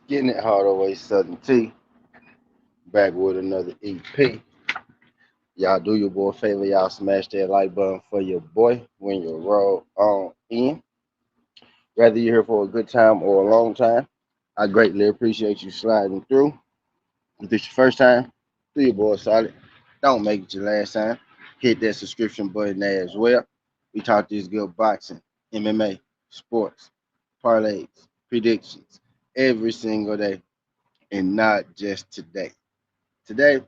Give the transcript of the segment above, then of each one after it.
Getting it hard away, Southern T. Back with another EP. Y'all do your boy a favor. Y'all smash that like button for your boy when you roll on in. Whether you're here for a good time or a long time, I greatly appreciate you sliding through. If this your first time, do your boy solid. Don't make it your last time. Hit that subscription button there as well. We talk this good boxing, MMA, sports, parlays, predictions every single day, and not just today. Today,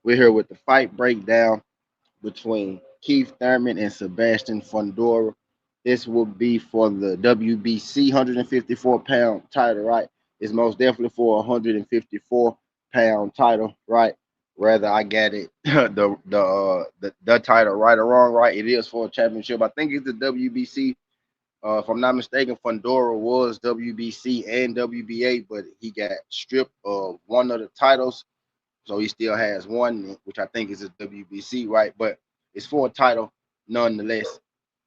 we're here with the fight breakdown between Keith Thurman and Sebastian Fundora. This will be for the WBC 154-pound title, right? It's most definitely for a 154-pound title, right? Whether I get it the title right or wrong, right? It is for a championship. I think it's the WBC. If I'm not mistaken, Fundora was WBC and WBA, but he got stripped of one of the titles, so he still has one, which I think is a WBC, right? But it's for a title nonetheless.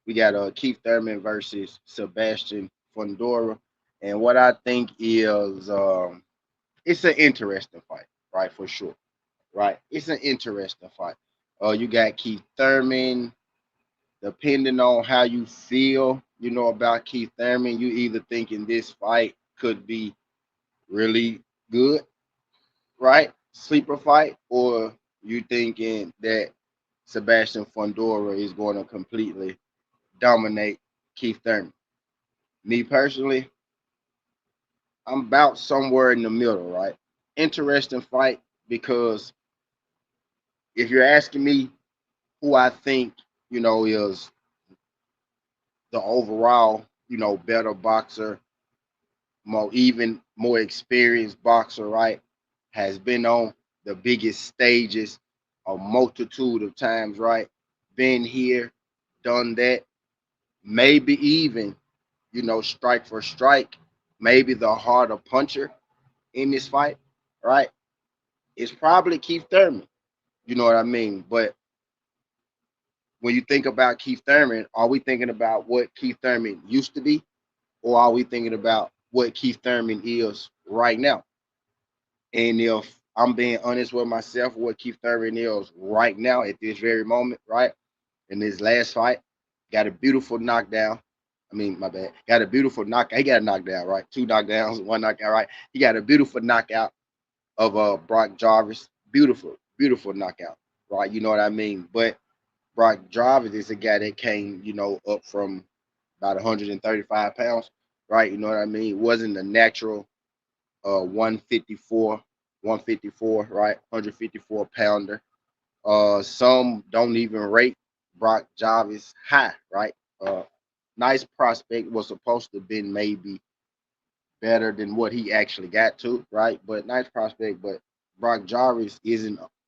We got Keith Thurman versus Sebastian Fundora, and what I think is it's an interesting fight, right? For sure, right? It's an interesting fight. You got Keith Thurman. Depending on how you feel, about Keith Thurman, you either thinking this fight could be really good, right? Sleeper fight, or you thinking that Sebastian Fundora is going to completely dominate Keith Thurman. Me personally, I'm about somewhere in the middle, right? Interesting fight because if you're asking me who I think, is the overall, better boxer, more experienced boxer, right? Has been on the biggest stages a multitude of times, right? Been here, done that, maybe even, strike for strike, maybe the harder puncher in this fight, right? It's probably Keith Thurman. You know what I mean? But when you think about Keith Thurman, are we thinking about what Keith Thurman used to be, or are we thinking about what Keith Thurman is right now? And if I'm being honest with myself, what Keith Thurman is right now at this very moment, right? In his last fight, got a beautiful knockdown. I mean, my bad. Got a beautiful knockout. He got a knockdown, right? Two knockdowns, one knockout, right? He got a beautiful knockout of Brock Jarvis. Beautiful, beautiful knockout, right? You know what I mean? But Brock Jarvis is a guy that came, up from about 135 pounds, right? You know what I mean? Wasn't a natural 154, 154, right? 154 pounder. Some don't even rate Brock Jarvis high, right? Nice prospect, was supposed to have been maybe better than what he actually got to, right? But nice prospect, but Brock Jarvis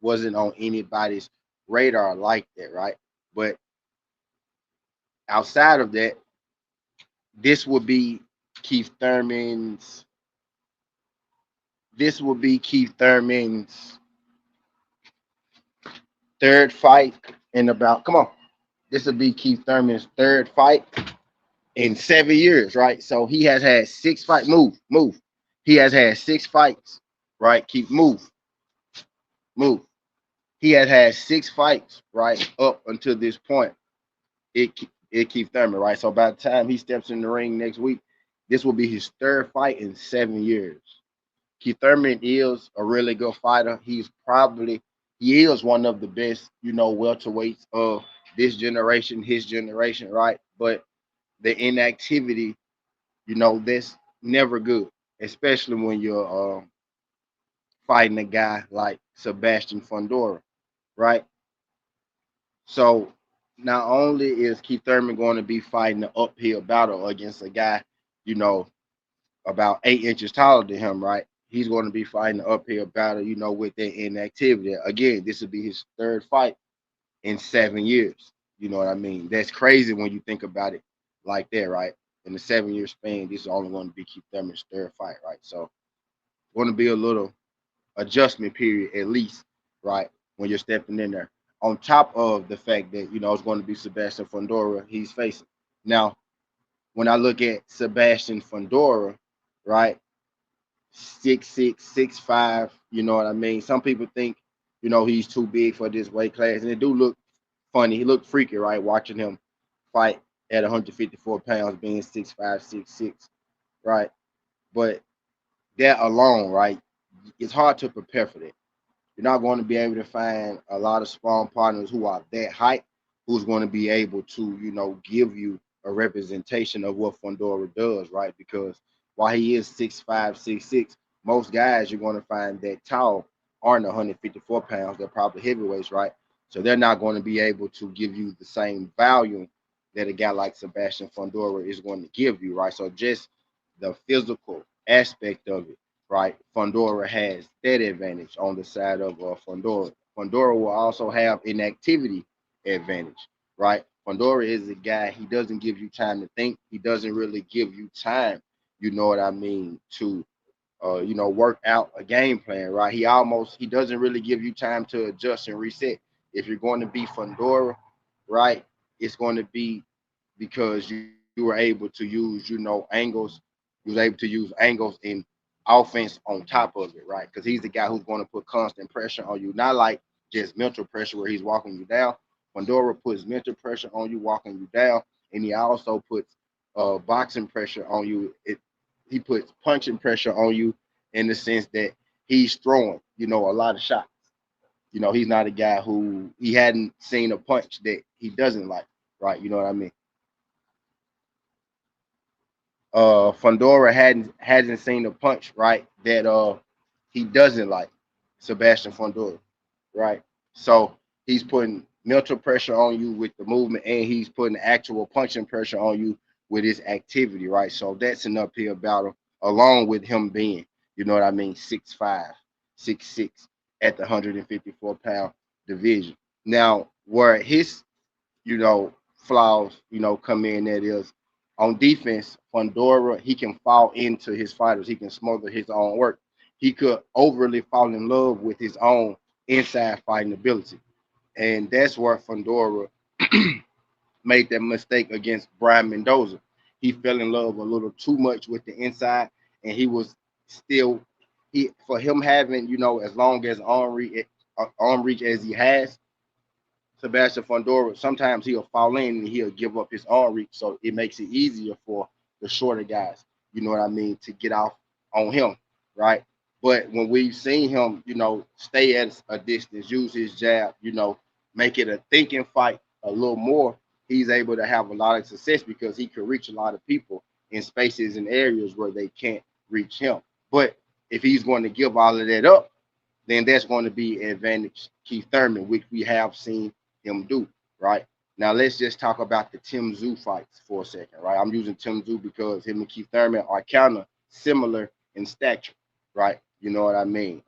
wasn't on anybody's radar like that, right? But outside of that, this would be Keith Thurman's. This would be Keith Thurman's third fight in about. Come on, this would be Keith Thurman's third fight in 7 years, right? So he has had six fights. Move, move. He has had six fights, right? Keep move, move. He has had six fights, right, up until this point. It Keith Thurman, right? So by the time he steps in the ring next week, this will be his third fight in 7 years. Keith Thurman is a really good fighter. He is one of the best, welterweights of this generation, his generation, right? But the inactivity, that's never good, especially when you're fighting a guy like Sebastian Fundora, right? So not only is Keith Thurman going to be fighting an uphill battle against a guy, you know, about 8 inches taller than him, right? He's going to be fighting an uphill battle, with that inactivity. Again, this will be his third fight in 7 years. You know what I mean? That's crazy when you think about it like that, right? In the 7 year span, this is only going to be Keith Thurman's third fight, right? So going to be a little adjustment period at least, right? When you're stepping in there. On top of the fact that, it's going to be Sebastian Fundora he's facing. Now, when I look at Sebastian Fundora, right? 6'6", 6'5", you know what I mean? Some people think, he's too big for this weight class, and it do look funny. He looked freaky, right? Watching him fight at 154 pounds, being 6'5", 6'6", right? But that alone, right, it's hard to prepare for that. You're not going to be able to find a lot of sparring partners who are that height, who's going to be able to, give you a representation of what Fundora does, right? Because while he is 6'5", 6'6", most guys you're going to find that tall aren't 154 pounds. They're probably heavyweights, right? So they're not going to be able to give you the same volume that a guy like Sebastian Fundora is going to give you, right? So just the physical aspect of it, right? Fundora has that advantage on the side of Fundora. Fundora will also have an activity advantage, right? Fundora is a guy, he doesn't give you time to think. He doesn't really give you time, you know what I mean, to work out a game plan, right? He doesn't really give you time to adjust and reset. If you're going to be Fundora, right, it's going to be because you were able to use, angles. You was able to use angles in offense on top of it, right? Because he's the guy who's going to put constant pressure on you, not like just mental pressure where he's walking you down. Fundora puts mental pressure on you, walking you down, and he also puts boxing pressure on you. He puts punching pressure on you in the sense that he's throwing, a lot of shots. He's not a guy who he hadn't seen a punch that he doesn't like, right? You know what I mean? Fundora hasn't seen a punch, right, that he doesn't like Sebastian Fundora, right? So he's putting mental pressure on you with the movement, and he's putting actual punching pressure on you with his activity, right? So that's an uphill battle, along with him being, you know what I mean, 6'5", 6'6", at the 154-pound division. Now, where his flaws, come in, that is on defense, Fundora, he can fall into his fighters. He can smother his own work. He could overly fall in love with his own inside fighting ability. And that's where Fundora made that mistake against Brian Mendoza. He fell in love a little too much with the inside, and he was still, for him having, as long as arm reach as he has, Sebastian Fundora, sometimes he'll fall in and he'll give up his arm reach. So it makes it easier for the shorter guys, you know what I mean, to get off on him, right? But when we've seen him, stay at a distance, use his jab, make it a thinking fight a little more, he's able to have a lot of success because he can reach a lot of people in spaces and areas where they can't reach him. But if he's going to give all of that up, then that's going to be an advantage Keith Thurman, which we have seen him do, right? Now let's just talk about the Tim Tszyu fights for a second, right? I'm using Tim Tszyu because him and Keith Thurman are kind of similar in stature, right? You know what I mean?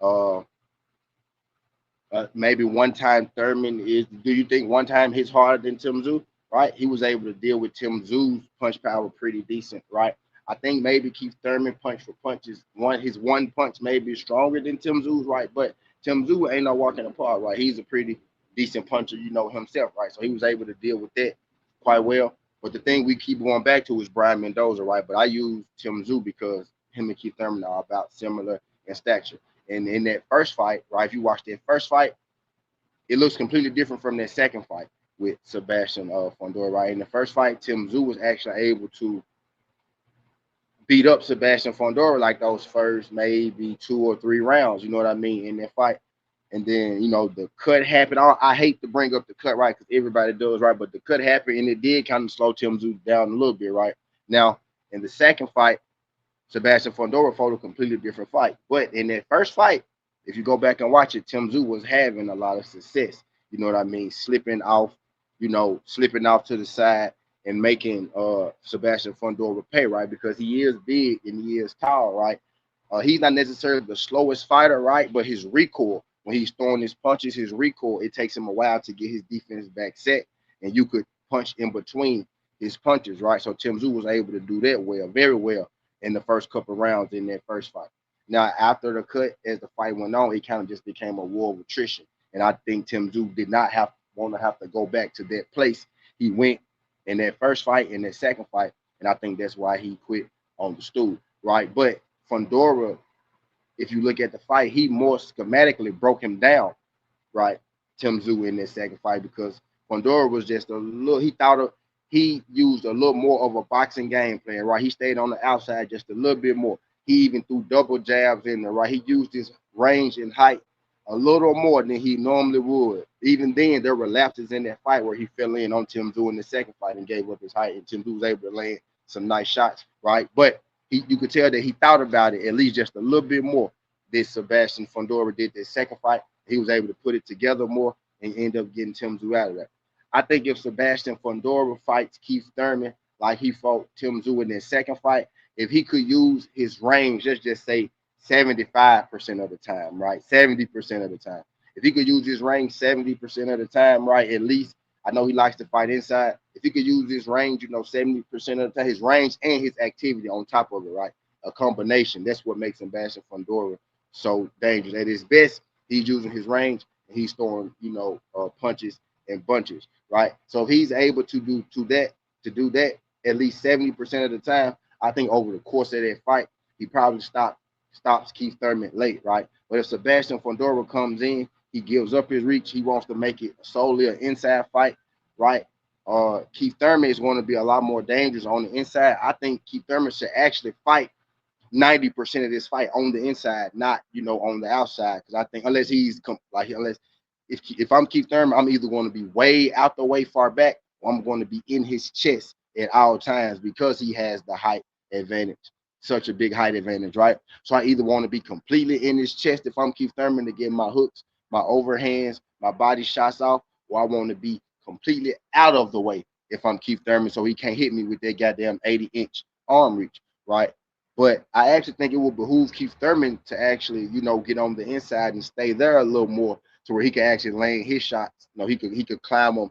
Maybe one time Thurman is. Do you think one time hits harder than Tim Tszyu? Right? He was able to deal with Tim Tszyu's punch power pretty decent, right? I think maybe Keith Thurman punch for punches. His one punch may be stronger than Tim Tszyu's, right? But Tim Tszyu ain't no walking apart, right? He's a pretty decent puncher, himself, right? So he was able to deal with that quite well. But the thing we keep going back to is Brian Mendoza, right? But I use Tim Tszyu because him and Keith Thurman are about similar in stature. And in that first fight, right, if you watch that first fight, it looks completely different from that second fight with Sebastian Fundora, right? In the first fight, Tim Tszyu was actually able to beat up Sebastian Fundora like those first maybe 2 or 3 rounds, you know what I mean, in that fight. And then, the cut happened. I hate to bring up the cut, right, because everybody does, right? But the cut happened, and it did kind of slow Tim Tszyu down a little bit, right? Now, in the second fight, Sebastian Fundora fought a completely different fight. But in that first fight, if you go back and watch it, Tim Tszyu was having a lot of success. You know what I mean? Slipping off to the side and making Sebastian Fundora pay, right? Because he is big and he is tall, right? He's not necessarily the slowest fighter, right? But his recoil, when he's throwing his punches, his recoil, it takes him a while to get his defense back set. And you could punch in between his punches, right? So Tim Tszyu was able to do that well, very well, in the first couple of rounds in that first fight. Now, after the cut, as the fight went on, it kind of just became a war of attrition. And I think Tim Tszyu did not want to have to go back to that place he went in that first fight, in that second fight. And I think that's why he quit on the stool, right? But Fundora if you look at the fight, he more schematically broke him down, right? Tim Tszyu in that second fight because Fundora was just a little. He used a little more of a boxing game plan, right? He stayed on the outside just a little bit more. He even threw double jabs in there, right? He used his range and height a little more than he normally would. Even then, there were lapses in that fight where he fell in on Tim Tszyu in the second fight and gave up his height, and Tim Tszyu was able to land some nice shots, right? But you could tell that he thought about it at least just a little bit more than Sebastian Fundora did that second fight. He was able to put it together more and end up getting Tim Tszyu out of that. I think if Sebastian Fundora fights Keith Thurman like he fought Tim Tszyu in that second fight, if he could use his range, let's just say 75% of the time, right? 70% of the time. If he could use his range 70% of the time, right, at least, I know he likes to fight inside. If he could use his range, 70% of the time, his range and his activity on top of it, right? A combination. That's what makes Sebastian Fundora so dangerous. At his best, he's using his range and he's throwing, punches and bunches, right? So if he's able to do that at least 70% of the time, I think over the course of that fight, he probably stops Keith Thurman late, right? But if Sebastian Fundora comes in, he gives up his reach. He wants to make it solely an inside fight, right? Keith Thurman is going to be a lot more dangerous on the inside. I think Keith Thurman should actually fight 90% of this fight on the inside, not on the outside. Because I think unless if I'm Keith Thurman, I'm either going to be way out the way far back, or I'm going to be in his chest at all times because he has the height advantage, such a big height advantage, right? So I either want to be completely in his chest if I'm Keith Thurman to get my hooks, my overhands, my body shots off, or I want to be completely out of the way if I'm Keith Thurman so he can't hit me with that goddamn 80-inch arm reach, right? But I actually think it will behoove Keith Thurman to actually, get on the inside and stay there a little more to where he can actually land his shots. He could climb them,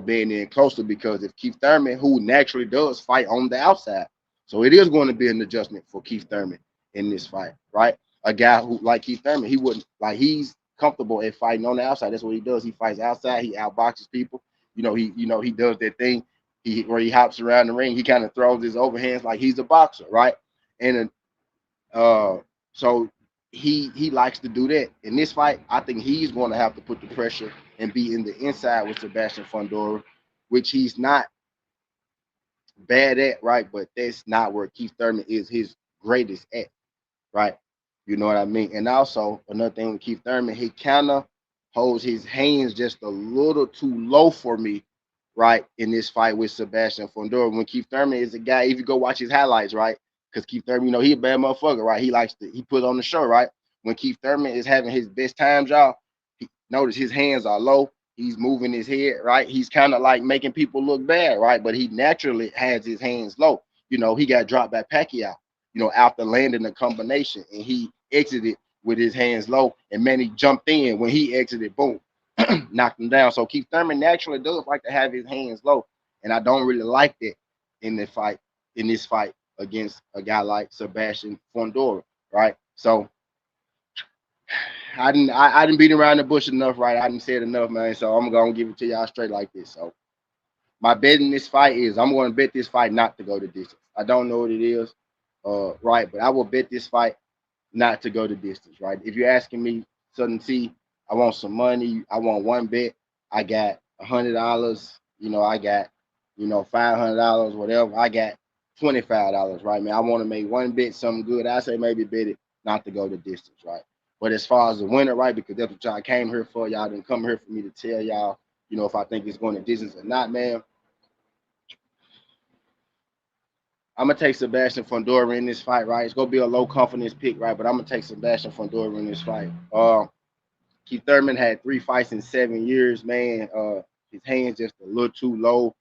being in closer because if Keith Thurman, who naturally does fight on the outside, so it is going to be an adjustment for Keith Thurman in this fight, right? A guy who like Keith Thurman, he wouldn't like he's comfortable at fighting on the outside. That's what he does. He fights outside. He outboxes people. He does that thing. Where he hops around the ring. He kind of throws his overhands like he's a boxer, right? And so he likes to do that. In this fight, I think he's going to have to put the pressure and be in the inside with Sebastian Fundora, which he's not bad at, right? But that's not where Keith Thurman is his greatest at, right? You know what I mean? And also another thing with Keith Thurman, he kind of holds his hands just a little too low for me, right? In this fight with Sebastian Fundora. When Keith Thurman is a guy, if you go watch his highlights, right? Because Keith Thurman, he a bad motherfucker, right? He put on the show, right? When Keith Thurman is having his best times, y'all, notice his hands are low. He's moving his head, right? He's kind of like making people look bad, right? But he naturally has his hands low. He got dropped by Pacquiao, after landing the combination, and he exited with his hands low. And man, he jumped in when he exited, boom, knocked him down. So Keith Thurman naturally does like to have his hands low, and I don't really like that in this fight against a guy like Sebastian Fundora, right? So I didn't beat around the bush enough, right? I didn't say it enough, man. So I'm gonna give it to y'all straight like this. So my bet in this fight is I'm gonna bet this fight not to go the distance. I don't know what it is, right? But I will bet this fight not to go the distance, right? If you're asking me, Southern T, I want some money. I want one bet. I got $100. I got $500, whatever. I got $25, right, man? I want to make one bet something good. I say maybe bet it not to go the distance, right? But as far as the winner, right, because that's what y'all came here for. Y'all didn't come here for me to tell y'all, if I think it's going the distance or not, man. I'm gonna take Sebastian Fundora in this fight, right? It's gonna be a low confidence pick, right? But I'm gonna take Sebastian Fundora in this fight. Keith Thurman had 3 fights in 7 years, man. His hands just a little too low.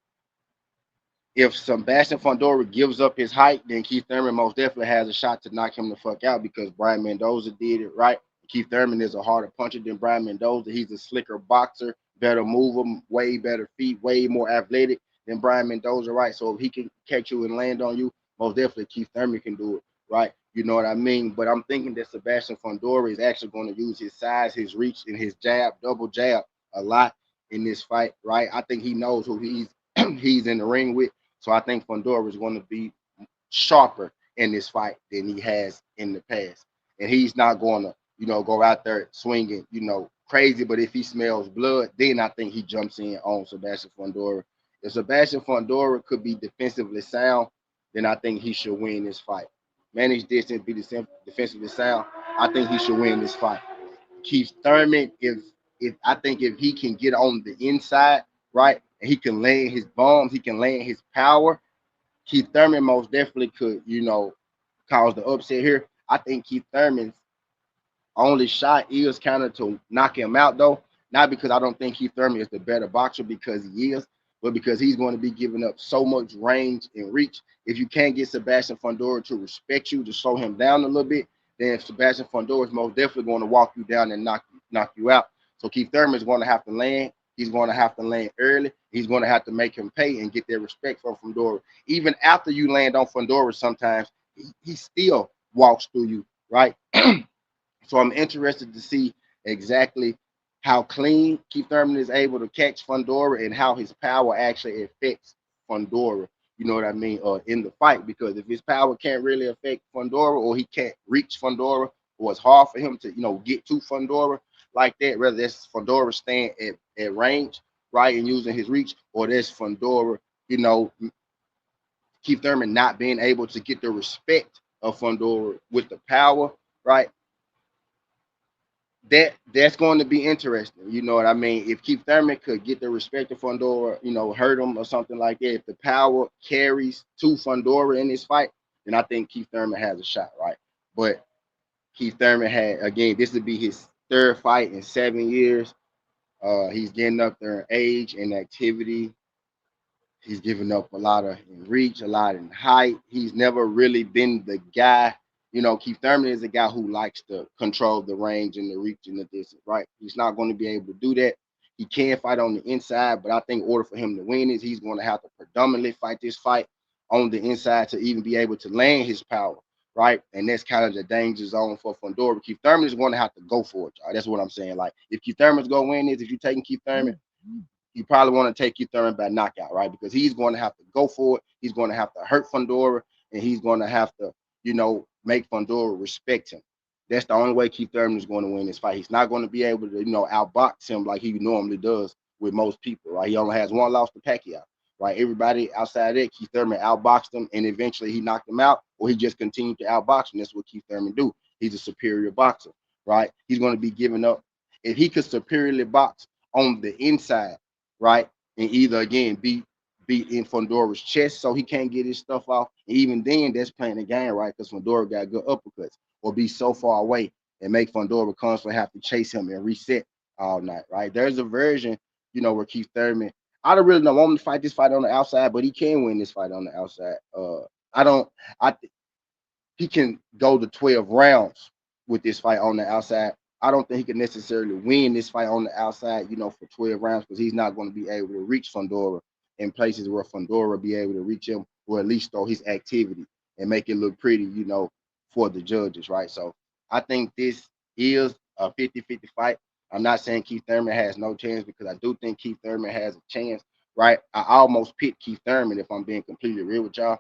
If Sebastian Fundora gives up his height, then Keith Thurman most definitely has a shot to knock him the fuck out because Brian Mendoza did it, right? Keith Thurman is a harder puncher than Brian Mendoza. He's a slicker boxer, better mover, way better feet, way more athletic than Brian Mendoza, right? So if he can catch you and land on you, most definitely Keith Thurman can do it, right? You know what I mean? But I'm thinking that Sebastian Fundora is actually going to use his size, his reach, and his jab, double jab, a lot in this fight, right? I think he knows who he's in the ring with. So I think Fundora is going to be sharper in this fight than he has in the past. and he's not going to, go out there swinging, crazy. But if he smells blood, then I think he jumps in on Sebastian Fundora. If Sebastian Fundora could be defensively sound, then I think he should win this fight. Manage distance, be defensively sound. I think he should win this fight. Keith Thurman, if I think if he can get on the inside, right, and he can land his bombs, he can land his power. Keith Thurman most definitely could, cause the upset here. I think Keith Thurman's only shot is kind of to knock him out, though. Not because I don't think Keith Thurman is the better boxer because he is, but because he's going to be giving up so much range and reach. If you can't get Sebastian Fundora to respect you, to slow him down a little bit, then Sebastian Fundora is most definitely going to walk you down and knock you out. So Keith Thurman is going to have to land. He's going to have to land early. He's going to have to make him pay and get their respect from Fundora. Even after you land on Fundora, sometimes he still walks through you, right? So I'm interested to see exactly how clean Keith Thurman is able to catch Fundora and how his power actually affects Fundora. You know what I mean? In the fight, because if his power can't really affect Fundora, or he can't reach Fundora, or it's hard for him to, get to Fundora like that, whether that's Fundora staying at range, right, and using his reach, or that's Fundora, you know, Keith Thurman not being able to get the respect of Fundora with the power, right? That's going to be interesting. You know what I mean? If Keith Thurman could get the respect of Fundora, hurt him or something like that, if the power carries to Fundora in this fight, then I think Keith Thurman has a shot, right? But Keith Thurman had, again, this would be his third fight in 7 years. He's getting up there in age and activity. He's given up a lot of in reach, a lot in height. He's never really been the guy. Keith Thurman is a guy who likes to control the range and the reach and the distance, right? He's not going to be able to do that. He can fight on the inside, but I think in order for him to win is he's going to have to predominantly fight this fight on the inside to even be able to land his power, right? And that's kind of the danger zone for Fundora. Keith Thurman is going to have to go for it, y'all. That's what I'm saying. Like, if Keith Thurman's going to win this, if you're taking Keith Thurman, you probably want to take Keith Thurman by knockout, right? Because he's going to have to go for it. He's going to have to hurt Fundora, and he's going to have to, make Fundora respect him. That's the only way Keith Thurman is going to win this fight. He's not going to be able to, outbox him like he normally does with most people, right? He only has one loss to Pacquiao, right? Everybody outside of that, Keith Thurman outboxed him, and eventually he knocked him out, or he just continued to outbox him. That's what Keith Thurman do. He's a superior boxer, right? He's going to be giving up. If he could superiorly box on the inside, right, and either again beat in Fundora's chest so he can't get his stuff off. And even then, that's playing the game, right? Because Fundora got good uppercuts, or be so far away and make Fundora constantly have to chase him and reset all night, right? There's a version, where Keith Thurman, I don't really know, want him to fight this fight on the outside, but he can win this fight on the outside. I don't, I He can go to 12 rounds with this fight on the outside. I don't think he can necessarily win this fight on the outside, for 12 rounds, because he's not going to be able to reach Fundora in places where Fundora be able to reach him, or at least throw his activity and make it look pretty, for the judges, right? So I think this is a 50-50 fight. I'm not saying Keith Thurman has no chance, because I do think Keith Thurman has a chance, right? I almost picked Keith Thurman, if I'm being completely real with y'all.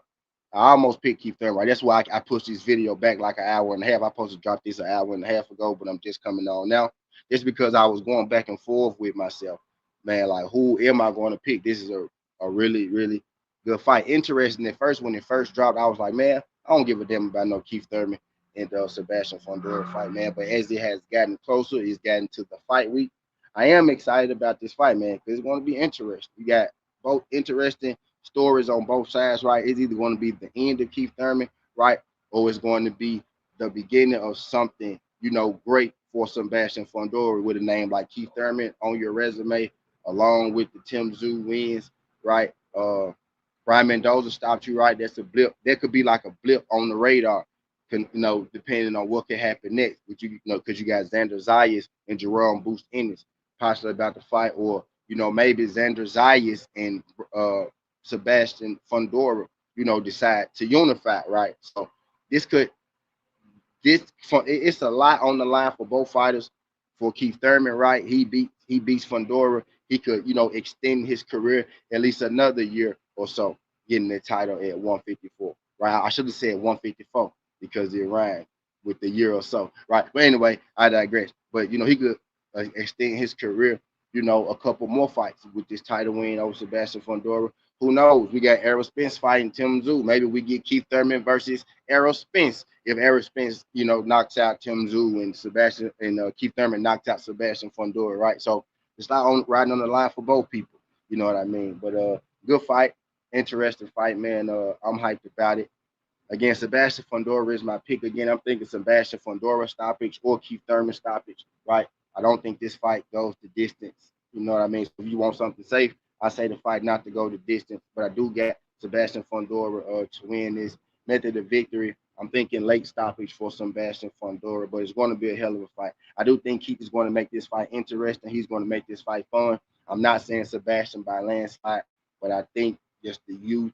I almost picked Keith Thurman. Right? That's why I pushed this video back like an hour and a half. I supposed to drop this an hour and a half ago, but I'm just coming on now. It's because I was going back and forth with myself. Man, like, who am I going to pick? This is a really, really good fight. Interesting. At first, when it first dropped, I was like, man, I don't give a damn about no Keith Thurman and the Sebastian Fundora fight, man. But as it has gotten closer, it's gotten to the fight week. I am excited about this fight, man, because it's going to be interesting. You got both interesting stories on both sides, right? It's either going to be the end of Keith Thurman, right, or it's going to be the beginning of something, great for Sebastian Fundora with a name like Keith Thurman on your resume, along with the Tim Tszyu wins, right? Brian Mendoza stopped you, right? That's a blip. That could be like a blip on the radar, depending on what could happen next. But because you got Xander Zayas and Jerome Boost Ennis possibly about to fight, or maybe Xander Zayas and Sebastian Fundora, decide to unify, right? So this could it's a lot on the line for both fighters. For Keith Thurman, right? He beats Fundora. He could, extend his career at least another year or so, getting the title at 154. Right? I should have said 154 because it rhymed. with the year or so, right? But anyway, I digress. But you know, he could extend his career, you know, a couple more fights with this title win over Sebastian Fundora. Who knows? We got Errol Spence fighting Tim Tszyu. Maybe we get Keith Thurman versus Errol Spence. If Errol Spence, you know, knocks out Tim Tszyu and Sebastian and Keith Thurman knocked out Sebastian Fundora, right? So it's not on riding on the line for both people. You know what I mean? But good fight, interesting fight, man. I'm hyped about it. Again, Sebastian Fundora is my pick. Again, I'm thinking Sebastian Fundora stoppage or Keith Thurman stoppage, right? I don't think this fight goes the distance. You know what I mean? So if you want something safe, I say the fight not to go the distance. But I do get Sebastian Fundora to win this method of victory. I'm thinking late stoppage for Sebastian Fundora, but it's going to be a hell of a fight. I do think Keith is going to make this fight interesting. He's going to make this fight fun. I'm not saying Sebastian by landslide, but I think just the youth,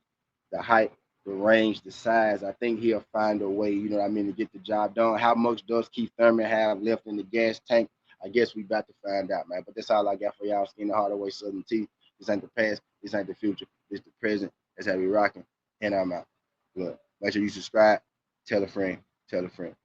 the height, the range, the size, I think he'll find a way, you know what I mean, to get the job done. How much does Keith Thurman have left in the gas tank? I guess we about to find out, man. But that's all I got for y'all. Skin the Hardaway Southern T. This ain't the past. This ain't the future. This the present. That's how we rocking. And I'm out. Look, make sure you subscribe. Tell a friend. Tell a friend.